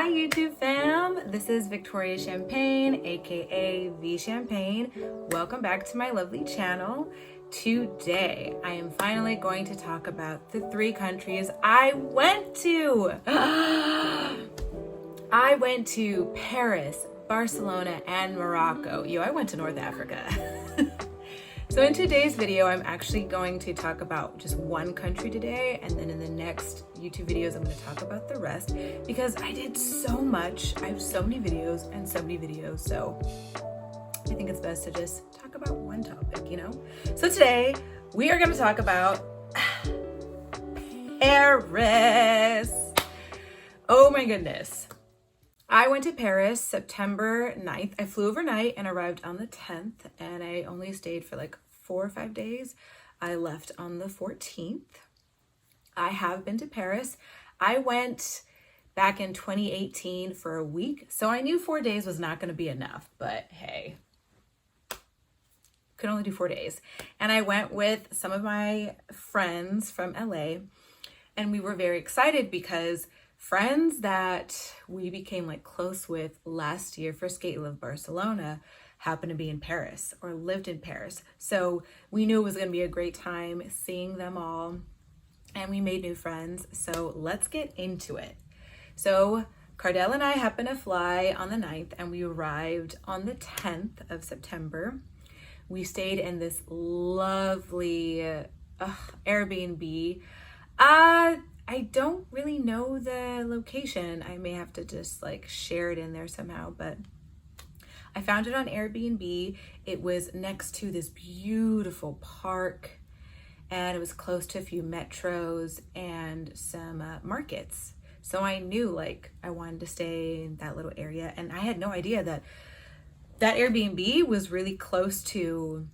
Hi YouTube fam, this is Victoria Champagne, aka V Champagne. Welcome back to my lovely channel. Today, I am finally going to talk about the 3 countries I went to. I went to Paris, Barcelona, and Morocco. I went to North Africa. So in today's video, I'm actually going to talk about just one country today, and then in the next YouTube videos, I'm going to talk about the rest because I did so much. I have so many videos, so I think it's best to just talk about one topic, So today, we are going to talk about Paris. Oh my goodness. I went to Paris September 9th. I flew overnight and arrived on the 10th, and I only stayed for like 4 or 5 days. I left on the 14th. I have been to Paris. I went back in 2018 for a week, so I knew 4 days was not going to be enough, but hey, could only do 4 days. And I went with some of my friends from LA, and we were very excited because friends that we became like close with last year for Skate Love Barcelona happened to be in Paris or lived in Paris. So we knew it was going to be a great time seeing them all, and we made new friends. So let's get into it. So Cardell and I happened to fly on the 9th, and we arrived on the 10th of September. We stayed in this lovely Airbnb. I don't really know the location. I may have to just like share it in there somehow, but I found it on Airbnb. It was next to this beautiful park, and it was close to a few metros and some markets. So I knew like I wanted to stay in that little area, and I had no idea that Airbnb was really close to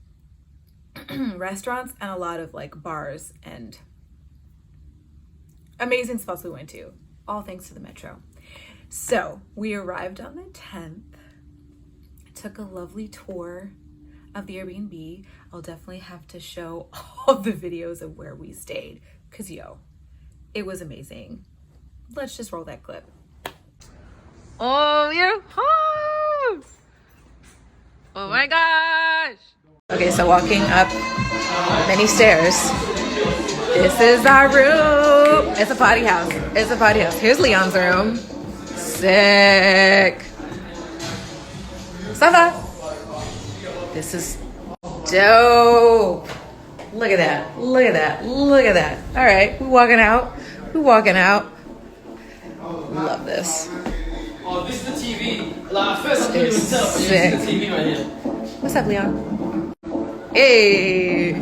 restaurants and a lot of like bars and amazing spots we went to, all thanks to the metro. So we arrived on the 10th, took a lovely tour of the Airbnb. I'll definitely have to show all the videos of where we stayed because it was amazing. Let's just roll that clip. Oh, your home! Oh my gosh! Okay, so walking up many stairs. This is our room. It's a potty house. Here's Leon's room. Sick. Sava. This is dope. Look at that. All right, we walking out. Love this. Oh, this is the TV. Like, at first I couldn't even tell. This is the TV right here. What's up, Leon? Hey.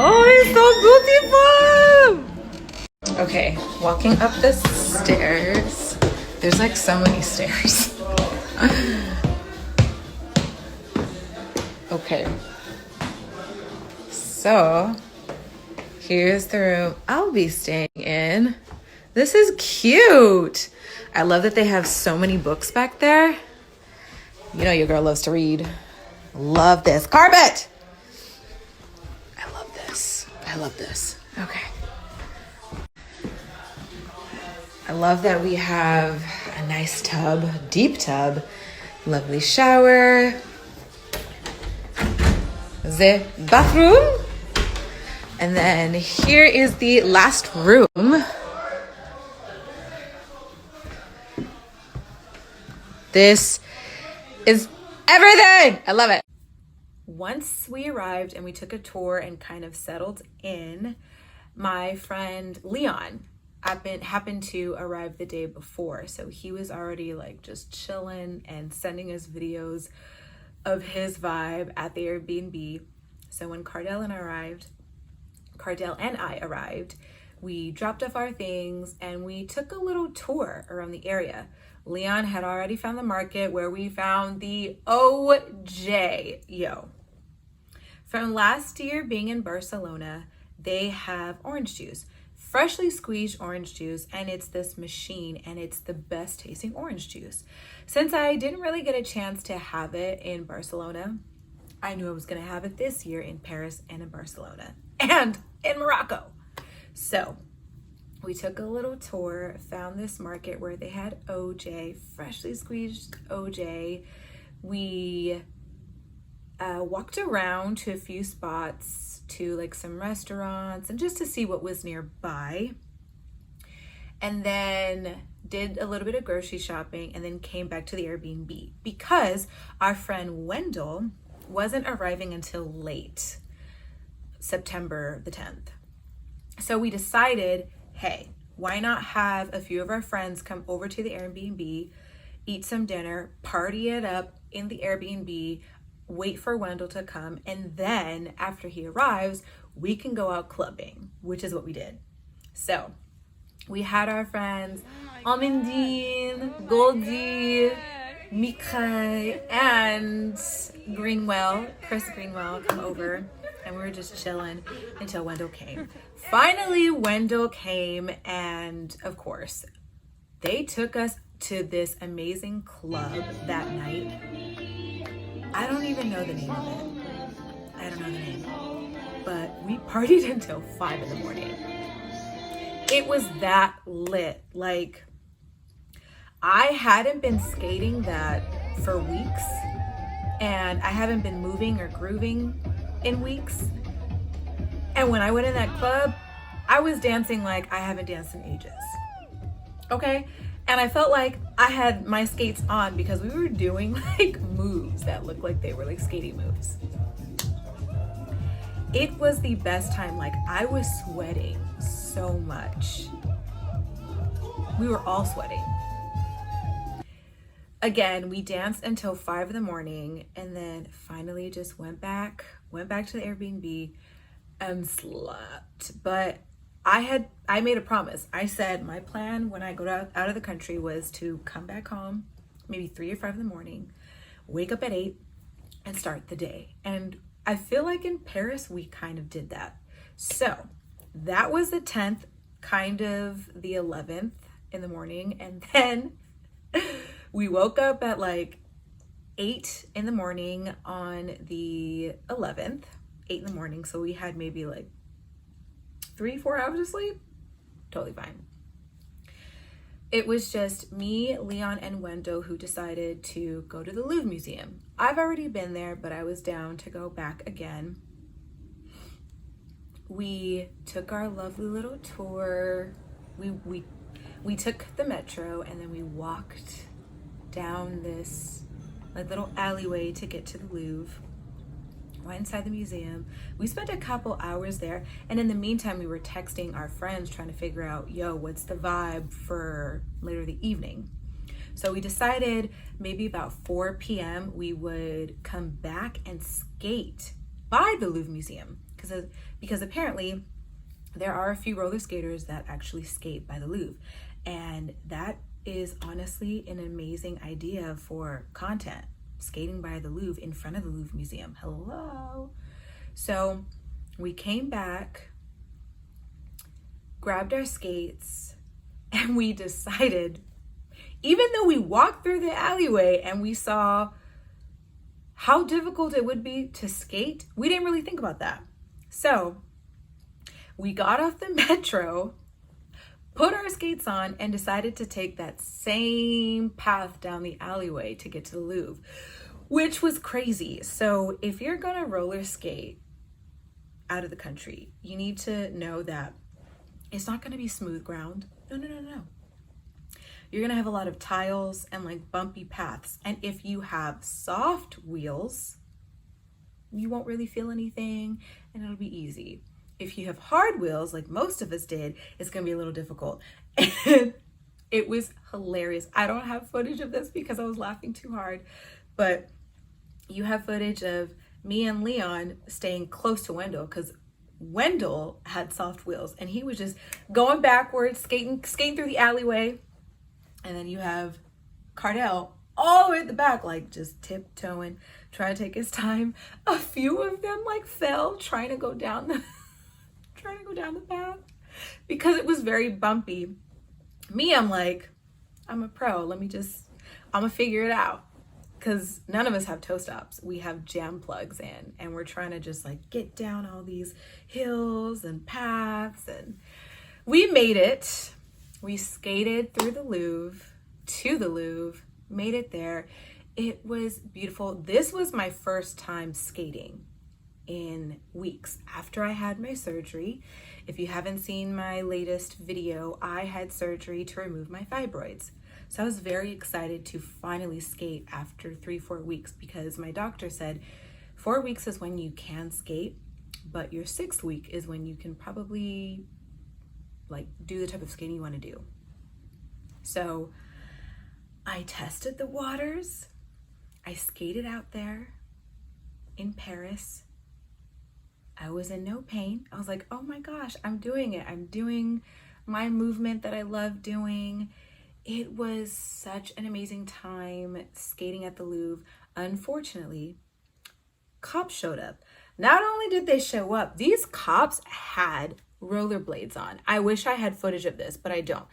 Oh, it's so beautiful. Okay, walking up the stairs. There's like so many stairs. Okay. So, here's the room I'll be staying in. This is cute. I love that they have so many books back there. You know your girl loves to read. Love this carpet. I love this. Okay. I love that we have a nice tub, deep tub, lovely shower, the bathroom, and then here is the last room. This is everything. I love it. Once we arrived and we took a tour and kind of settled in, my friend Leon happened to arrive the day before. So he was already like just chilling and sending us videos of his vibe at the Airbnb. So when Cardell and I arrived, we dropped off our things and we took a little tour around the area. Leon had already found the market where we found the OJ. From last year being in Barcelona, they have orange juice, freshly squeezed orange juice, and it's this machine, and it's the best tasting orange juice. Since I didn't really get a chance to have it in Barcelona, I knew I was going to have it this year in Paris and in Barcelona and in Morocco. So we took a little tour, found this market where they had OJ, freshly squeezed OJ. We walked around to a few spots, to like some restaurants, and just to see what was nearby. And then did a little bit of grocery shopping, and then came back to the Airbnb because our friend Wendell wasn't arriving until late September the 10th. So we decided, hey, why not have a few of our friends come over to the Airbnb, eat some dinner, party it up in the Airbnb, wait for Wendell to come, and then after he arrives, we can go out clubbing, which is what we did. So we had our friends Amandine, Goldie, Mikhail, and Chris Greenwell come over, and we were just chilling until Wendell came. Finally, Wendell came, and of course, they took us to this amazing club that night. I don't even know the name of it. I don't know the name. But we partied until 5 in the morning. It was that lit. Like, I hadn't been skating that for weeks, and I haven't been moving or grooving in weeks. And when I went in that club, I was dancing like I haven't danced in ages. Okay? And I felt like I had my skates on because we were doing like moves that looked like they were like skating moves. It was the best time. Like, I was sweating so much. We were all sweating. Again, we danced until 5 in the morning, and then finally just went back to the Airbnb and slept. But I made a promise. I said my plan when I go out of the country was to come back home maybe 3 or 5 in the morning, wake up at 8, and start the day. And I feel like in Paris we kind of did that. So that was the 10th, kind of the 11th in the morning, and then we woke up at like 8 in the morning on the 11th, 8 in the morning. So we had maybe like 3-4 hours of sleep. Totally fine. It was just me, Leon, and Wendell who decided to go to the Louvre Museum. I've already been there, but I was down to go back again. We took our lovely little tour. We took the metro, and then we walked down this like little alleyway to get to the Louvre. Went inside the museum. We spent a couple hours there, and in the meantime we were texting our friends trying to figure out, what's the vibe for later the evening. So we decided maybe about 4 p.m. we would come back and skate by the Louvre Museum, because apparently there are a few roller skaters that actually skate by the Louvre, and that is honestly an amazing idea for content. Skating by the Louvre in front of the Louvre Museum. Hello. So we came back, grabbed our skates, and we decided, even though we walked through the alleyway and we saw how difficult it would be to skate, we didn't really think about that. So we got off the metro, put our skates on, and decided to take that same path down the alleyway to get to the Louvre, which was crazy. So if you're gonna roller skate out of the country, you need to know that it's not gonna be smooth ground. No. You're gonna have a lot of tiles and like bumpy paths. And if you have soft wheels, you won't really feel anything and it'll be easy. If you have hard wheels, like most of us did, it's gonna be a little difficult. And it was hilarious. I don't have footage of this because I was laughing too hard, but you have footage of me and Leon staying close to Wendell because Wendell had soft wheels and he was just going backwards, skating through the alleyway. And then you have Cardell all the way at the back, like just tiptoeing, trying to take his time. A few of them like fell trying to go down the path because it was very bumpy. Me, I'm like, I'm a pro. I'm gonna figure it out. Because none of us have toe stops. We have jam plugs in, and we're trying to just like get down all these hills and paths, and we made it. We skated through the Louvre to the Louvre, made it there. It was beautiful. This was my first time skating in weeks after I had my surgery. If you haven't seen my latest video, I had surgery to remove my fibroids. So I was very excited to finally skate after 3-4 weeks, because my doctor said 4 weeks is when you can skate, but your 6th week is when you can probably like do the type of skating you want to do. So I tested the waters. I skated out there in Paris. I was in no pain. I was like, oh my gosh, I'm doing it. I'm doing my movement that I love doing. It was such an amazing time skating at the Louvre. Unfortunately, cops showed up. Not only did they show up, these cops had rollerblades on. I wish I had footage of this, but I don't.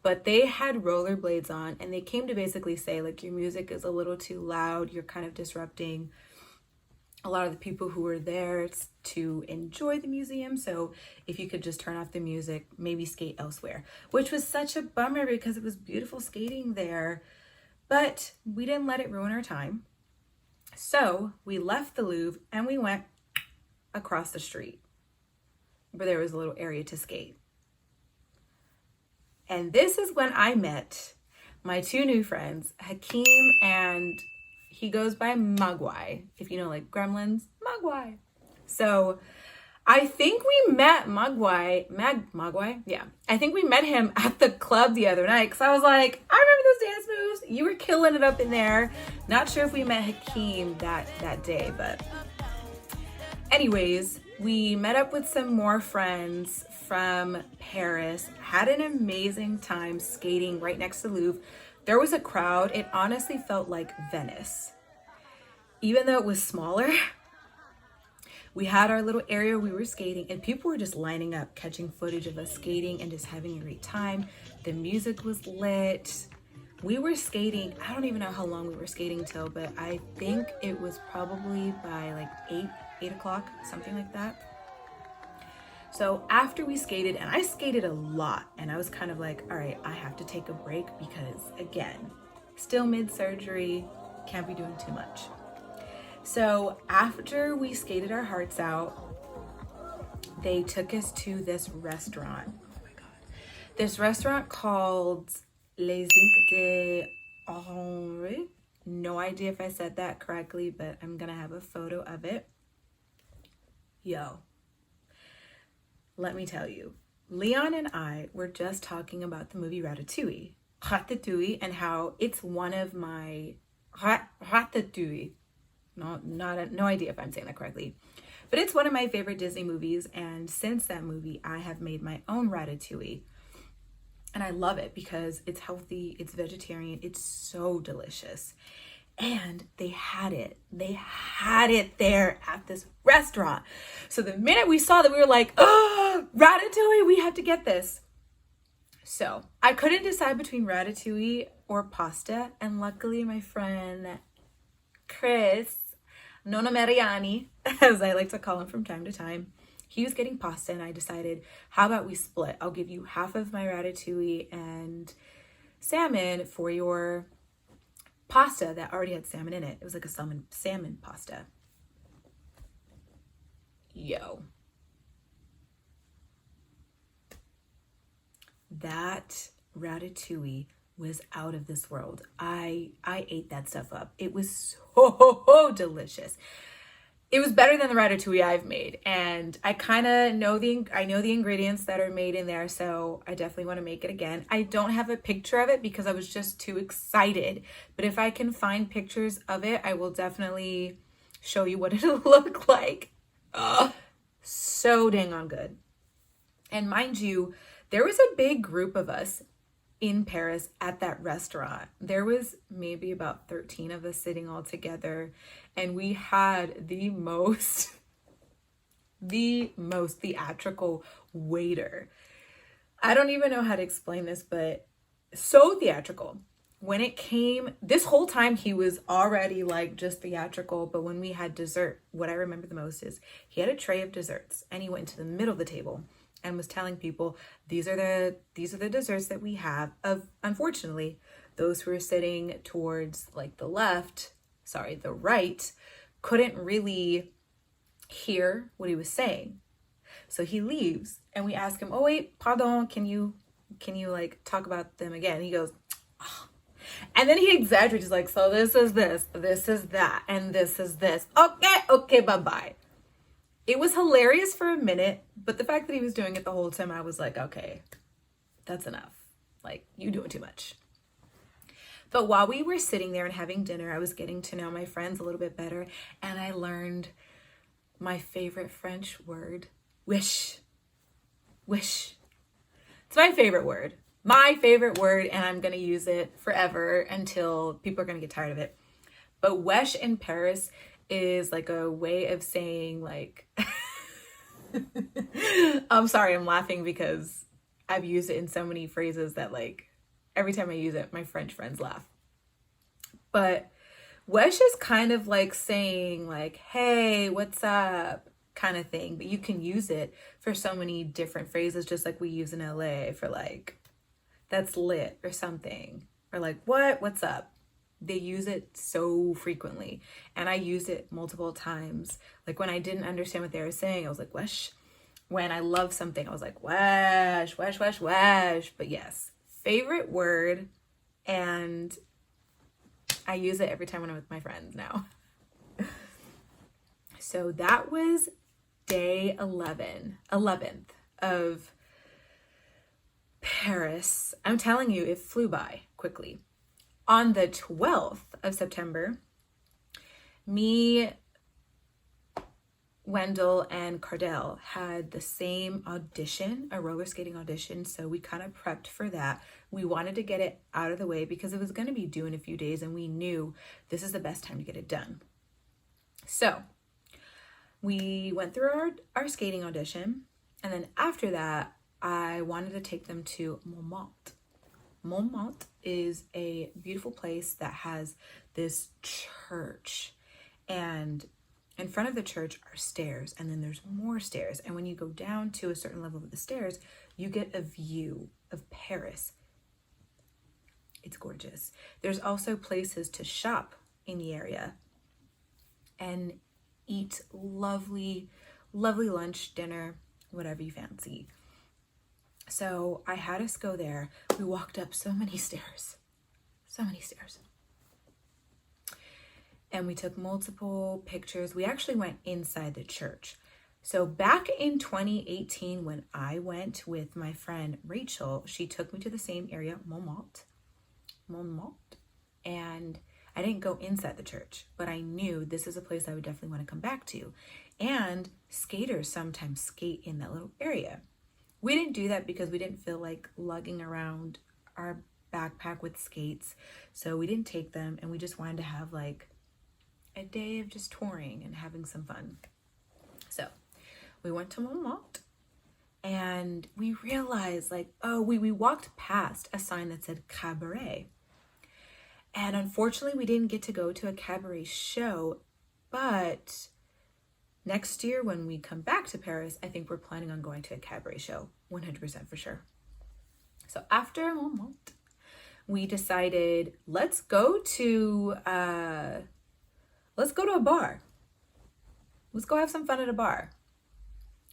But they had rollerblades on, and they came to basically say, like, your music is a little too loud. You're kind of disrupting a lot of the people who were there to enjoy the museum. So if you could just turn off the music, maybe skate elsewhere, which was such a bummer because it was beautiful skating there. But we didn't let it ruin our time. So we left the Louvre and we went across the street where there was a little area to skate. And this is when I met my 2 new friends, Hakeem, and he goes by Mogwai. If you know, like Gremlins, Mogwai. So I think we met Mogwai. Yeah. I think we met him at the club the other night, because I was like, I remember those dance moves. You were killing it up in there. Not sure if we met Hakeem that day, but anyways, we met up with some more friends from Paris, had an amazing time skating right next to the Louvre. There was a crowd. It honestly felt like Venice. Even though it was smaller, we had our little area we were skating, and people were just lining up, catching footage of us skating and just having a great time. The music was lit. We were skating, I don't even know how long we were skating till, but I think it was probably by like 8 o'clock, something like that. So after we skated, and I skated a lot, and I was kind of like, all right, I have to take a break because, again, still mid-surgery, can't be doing too much. So after we skated our hearts out, they took us to this restaurant. Oh my God. This restaurant called Les Inc de Henri. No idea if I said that correctly, but I'm gonna have a photo of it. Yo. Let me tell you, Leon and I were just talking about the movie Ratatouille, and how it's one of my Ratatouille. No idea if I'm saying that correctly, but it's one of my favorite Disney movies. And since that movie, I have made my own Ratatouille, and I love it because it's healthy, it's vegetarian, it's so delicious. And they had it there at this restaurant. So the minute we saw that, we were like, oh, Ratatouille, we have to get this. So I couldn't decide between Ratatouille or pasta. And luckily my friend Chris, Nonna Mariani, as I like to call him from time to time, he was getting pasta, and I decided, how about we split? I'll give you half of my Ratatouille and salmon for your pasta that already had salmon in it. It was like a salmon pasta. Yo. That Ratatouille was out of this world. I ate that stuff up. It was so delicious. It was better than the Ratatouille I've made, and I kind of know the ingredients that are made in there, so I definitely want to make it again. I don't have a picture of it because I was just too excited, but if I can find pictures of it, I will definitely show you what it'll look like. So dang on good. And mind you, there was a big group of us in Paris at that restaurant. There was maybe about 13 of us sitting all together, and we had the most theatrical waiter. I don't even know how to explain this, but so theatrical. When it came, this whole time he was already like just theatrical, but when we had dessert, what I remember the most is he had a tray of desserts, and he went to the middle of the table and was telling people, these are the desserts that we have. Unfortunately, those who were sitting towards like the right, couldn't really hear what he was saying. So he leaves and we ask him, oh wait, pardon, can you like talk about them again? And he goes, oh. And then he exaggerates. He's like, so this is this is that, and this is this. Okay, bye-bye. It was hilarious for a minute, but the fact that he was doing it the whole time, I was like, okay, that's enough. Like, you doing too much. But while we were sitting there and having dinner, I was getting to know my friends a little bit better, and I learned my favorite French word, wish. Wish. It's my favorite word. My favorite word, and I'm going to use it forever until people are going to get tired of it. But wesh in Paris is like a way of saying like, I'm sorry, I'm laughing because I've used it in so many phrases that like every time I use it, my French friends laugh. But wesh is kind of like saying like, hey, what's up? Kind of thing. But you can use it for so many different phrases, just like we use in LA for like, that's lit or something, or like, what's up? They use it so frequently, and I used it multiple times. Like when I didn't understand what they were saying, I was like, wesh. When I love something, I was like, wesh, wesh, wesh, wesh. But yes, favorite word, and I use it every time when I'm with my friends now. So that was day 11th of Paris. I'm telling you, it flew by quickly. On the 12th of September, me, Wendell, and Cardell had the same audition, a roller skating audition. So we kind of prepped for that. We wanted to get it out of the way because it was going to be due in a few days, and we knew this is the best time to get it done. So we went through our skating audition, and then after that, I wanted to take them to Montmartre. Montmartre is a beautiful place that has this church, and in front of the church are stairs, and then there's more stairs. And when you go down to a certain level of the stairs, you get a view of Paris. It's gorgeous. There's also places to shop in the area and eat lovely, lovely lunch, dinner, whatever you fancy. So I had us go there. We walked up so many stairs. And we took multiple pictures. We actually went inside the church. So back in 2018, when I went with my friend Rachel, she took me to the same area, Montmartre. And I didn't go inside the church, but I knew this is a place I would definitely want to come back to. And skaters sometimes skate in that little area. We didn't do that because we didn't feel like lugging around our backpack with skates. So we didn't take them, and we just wanted to have like a day of just touring and having some fun. So we went to Montmartre, and we realized like, oh, we walked past a sign that said cabaret. And unfortunately, we didn't get to go to a cabaret show, but next year, when we come back to Paris, I think we're planning on going to a cabaret show, 100% for sure. So after Montmartre, we decided, let's go to a bar. Let's go have some fun at a bar.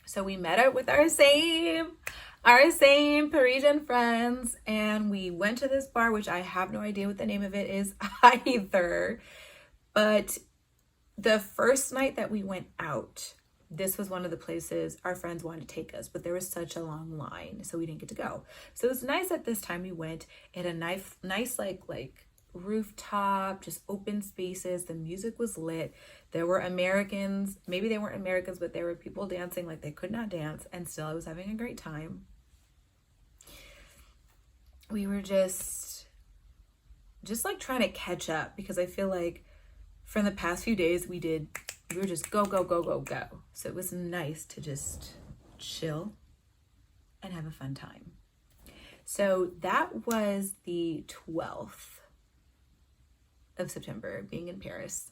So we met up with our same Parisian friends, and we went to this bar, which I have no idea what the name of it is either, but the first night that we went out, this was one of the places our friends wanted to take us, but there was such a long line, so we didn't get to go. So it was nice that this time we went in a nice like rooftop, just open spaces. The music was lit. There were Americans. Maybe they weren't Americans, but there were people dancing like they could not dance, and still I was having a great time. We were just like trying to catch up, because I feel like from the past few days we were just go. So it was nice to just chill and have a fun time. So that was the 12th of September, being in Paris.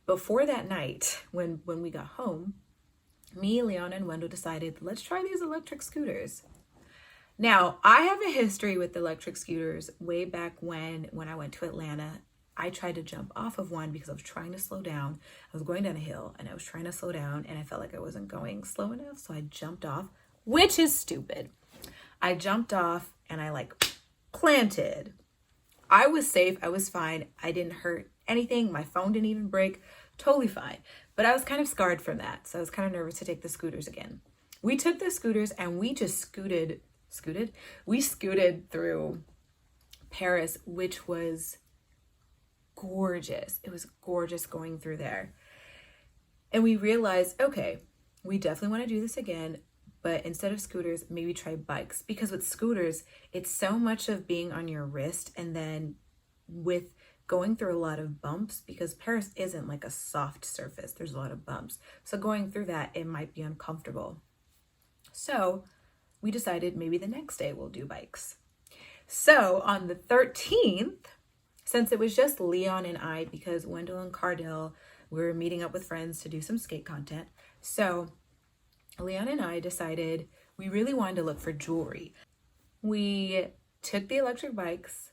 Before that night, when we got home, me, Leon, and Wendell decided, let's try these electric scooters. Now, I have a history with electric scooters way back when I went to Atlanta. I tried to jump off of one because I was trying to slow down. I was going down a hill and I was trying to slow down and I felt like I wasn't going slow enough. So I jumped off, which is stupid. I jumped off and I like planted. I was safe. I was fine. I didn't hurt anything. My phone didn't even break. Totally fine. But I was kind of scarred from that. So I was kind of nervous to take the scooters again. We took the scooters and we just scooted through Paris, which was gorgeous. It was gorgeous going through there. And we realized, okay, we definitely want to do this again, but instead of scooters, maybe try bikes. Because with scooters, it's so much of being on your wrist and then with going through a lot of bumps, because Paris isn't like a soft surface. There's a lot of bumps. So going through that, it might be uncomfortable. So we decided maybe the next day we'll do bikes. So on the 13th, since it was just Leon and I, because Wendell and Cardell were meeting up with friends to do some skate content. So Leon and I decided we really wanted to look for jewelry. We took the electric bikes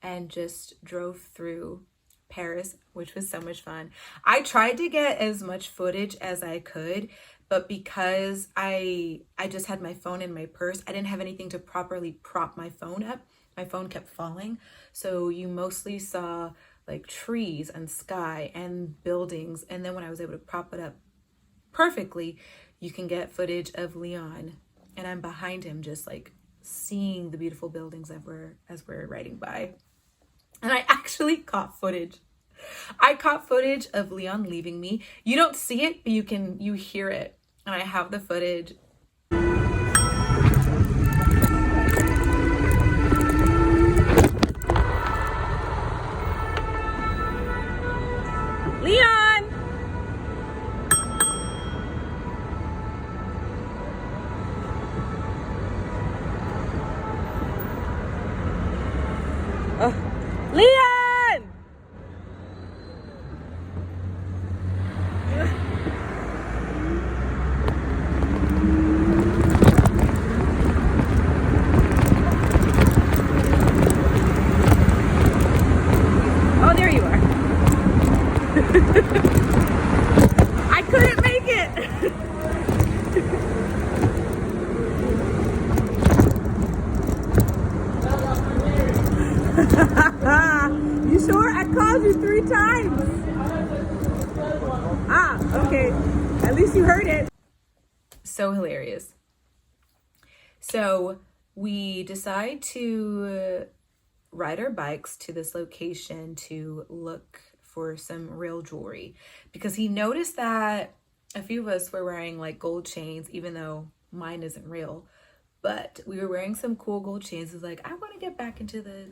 and just drove through Paris, which was so much fun. I tried to get as much footage as I could, but because I just had my phone in my purse, I didn't have anything to properly prop my phone up. My phone kept falling. So you mostly saw like trees and sky and buildings. And then when I was able to prop it up perfectly, you can get footage of Leon. And I'm behind him just like seeing the beautiful buildings as we're riding by. And I actually caught footage. I caught footage of Leon leaving me. You don't see it, but you hear it. And I have the footage. Leon! Leon! Oh, there you are. I couldn't make it. You sure? I called you 3 times. Ah, okay. At least you heard it. So hilarious. So we decide to ride our bikes to this location to look for some real jewelry, because he noticed that a few of us were wearing like gold chains, even though mine isn't real, but we were wearing some cool gold chains. He's like, I want to get back into the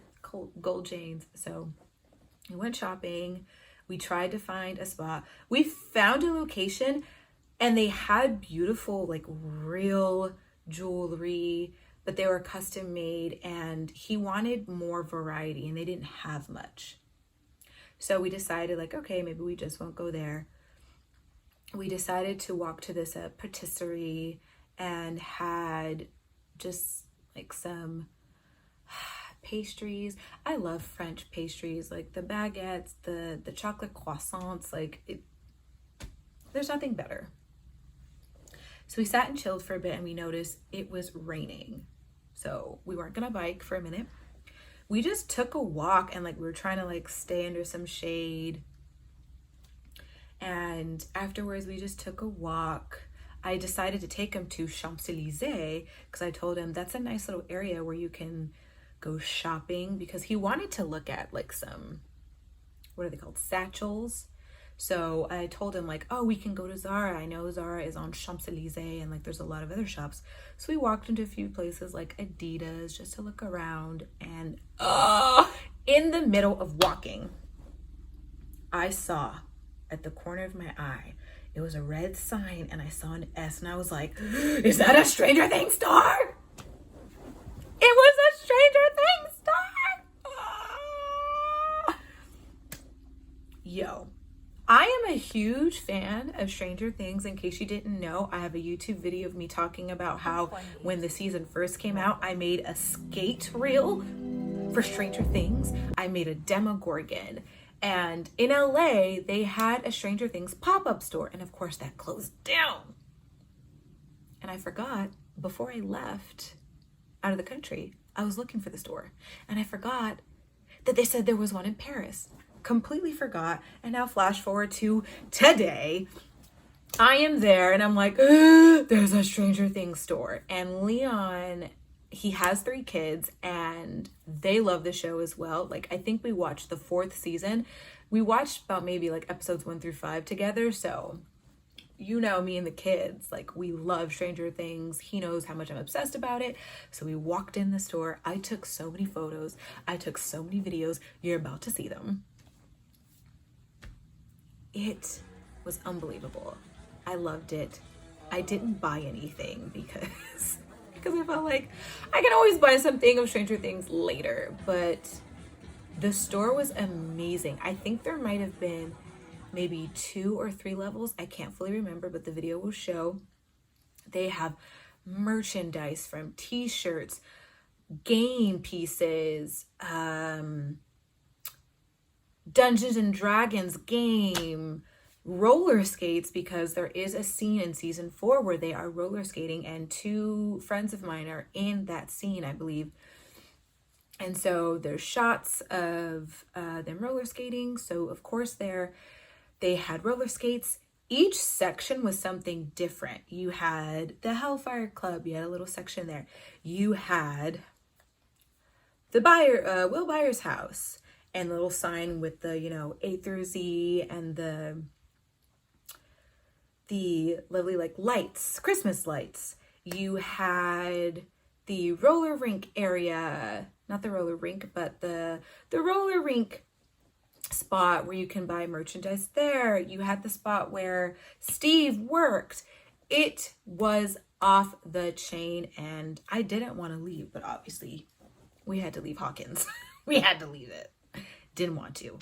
gold chains. So we went shopping. We tried to find a spot. We found a location and they had beautiful like real jewelry, but they were custom made and he wanted more variety and they didn't have much. So we decided like, okay, maybe we just won't go there. We decided to walk to this patisserie and had just like some pastries. I love French pastries, like the baguettes, the chocolate croissants, there's nothing better. So we sat and chilled for a bit and we noticed it was raining. So we weren't gonna bike for a minute. We just took a walk and like we were trying to like stay under some shade. And afterwards we just took a walk. I decided to take him to Champs-Élysées because I told him that's a nice little area where you can go shopping, because he wanted to look at like some, what are they called, satchels. So I told him like, oh, we can go to Zara. I know Zara is on Champs-Élysées and like there's a lot of other shops. So we walked into a few places like Adidas just to look around, and in the middle of walking, I saw at the corner of my eye, it was a red sign and I saw an S and I was like, is that a Stranger Things store? It was a Stranger Things store. Yo, I am a huge fan of Stranger Things. In case you didn't know, I have a YouTube video of me talking about how when the season first came out, I made a skate reel for Stranger Things. I made a Demogorgon. And in LA, they had a Stranger Things pop-up store. And of course, that closed down. And I forgot, before I left out of the country, I was looking for the store. And I forgot that they said there was one in Paris. Completely forgot. And now flash forward to today. I am there and I'm like, there's a Stranger Things store. And Leon, he has 3 kids and they love the show as well. Like, I think we watched the 4th season. We watched about maybe like episodes 1 through 5 together. So, you know, me and the kids, like, we love Stranger Things. He knows how much I'm obsessed about it. So we walked in the store. I took so many photos. I took so many videos. You're about to see them. It was unbelievable. I loved it. I didn't buy anything because I felt like I can always buy something of Stranger Things later, but the store was amazing. I think there might have been maybe 2 or 3 levels. I can't fully remember, but the video will show. They have merchandise from t-shirts, game pieces, Dungeons and Dragons game, roller skates, because there is a scene in season 4 where they are roller skating and 2 friends of mine are in that scene, I believe. And so there's shots of them roller skating. So of course they had roller skates. Each section was something different. You had the Hellfire Club. You had a little section there. You had the Will Byers' house and the little sign with the, you know, A through Z and the lovely like lights, Christmas lights. You had the roller rink area, not the roller rink, but the roller rink spot where you can buy merchandise there. You had the spot where Steve worked. It was off the chain and I didn't want to leave, but obviously we had to leave Hawkins. We had to leave it. Didn't want to.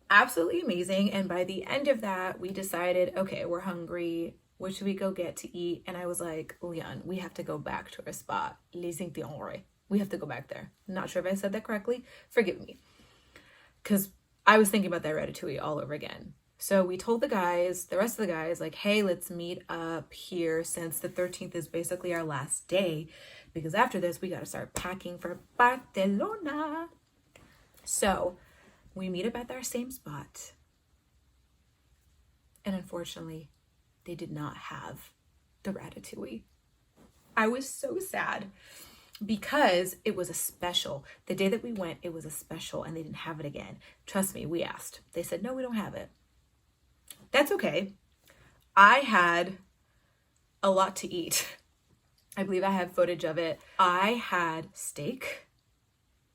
Absolutely amazing. And by the end of that, we decided, okay, we're hungry. What should we go get to eat? And I was like, Leon, we have to go back to our spot, Les Cinq Henri. We have to go back there. Not sure if I said that correctly. Forgive me. Because I was thinking about that Ratatouille all over again. So we told the rest of the guys, like, hey, let's meet up here since the 13th is basically our last day. Because after this, we got to start packing for Barcelona. So we meet up at our same spot. And unfortunately, they did not have the Ratatouille. I was so sad because it was a special. The day that we went, it was a special and they didn't have it again. Trust me, we asked. They said, no, we don't have it. That's okay. I had a lot to eat. I believe I have footage of it. I had steak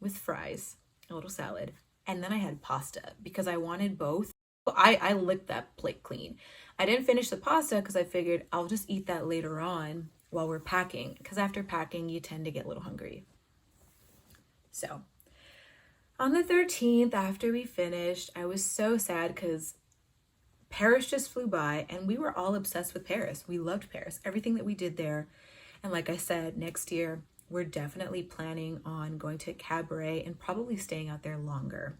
with fries, a little salad, and then I had pasta because I wanted both. I licked that plate clean. I didn't finish the pasta because I figured I'll just eat that later on while we're packing, because after packing you tend to get a little hungry. So on the 13th, after we finished, I was so sad because Paris just flew by and we were all obsessed with Paris. We loved Paris, everything that we did there. And like I said, next year we're definitely planning on going to Cabaret and probably staying out there longer.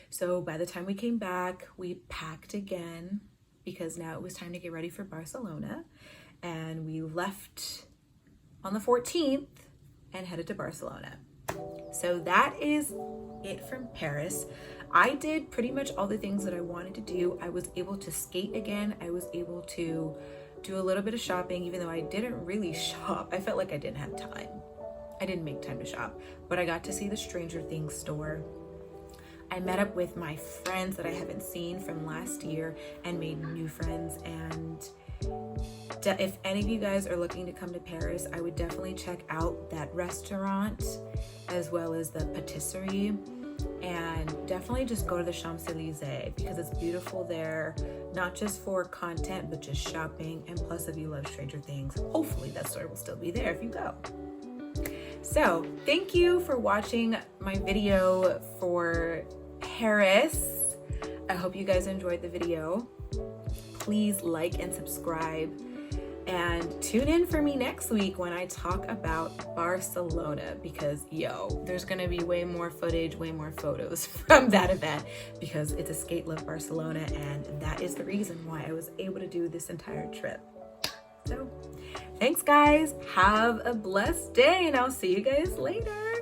So by the time we came back, we packed again because now it was time to get ready for Barcelona. And we left on the 14th and headed to Barcelona. So that is it from Paris. I did pretty much all the things that I wanted to do. I was able to skate again. I was able to do a little bit of shopping, even though I didn't really shop. I felt like I didn't have time. I didn't make time to shop, but I got to see the Stranger Things store. I met up with my friends that I haven't seen from last year and made new friends. And if any of you guys are looking to come to Paris, I would definitely check out that restaurant as well as the patisserie, and definitely just go to the Champs-Élysées because it's beautiful there, not just for content but just shopping. And plus, if you love Stranger Things, hopefully that store will still be there if you go. So thank you for watching my video for Paris. I hope you guys enjoyed the video. Please like and subscribe, and tune in for me next week when I talk about Barcelona, because there's gonna be way more footage, way more photos from that event, because it's a Skate Love Barcelona, and that is the reason why I was able to do this entire trip. So thanks guys, have a blessed day, and I'll see you guys later.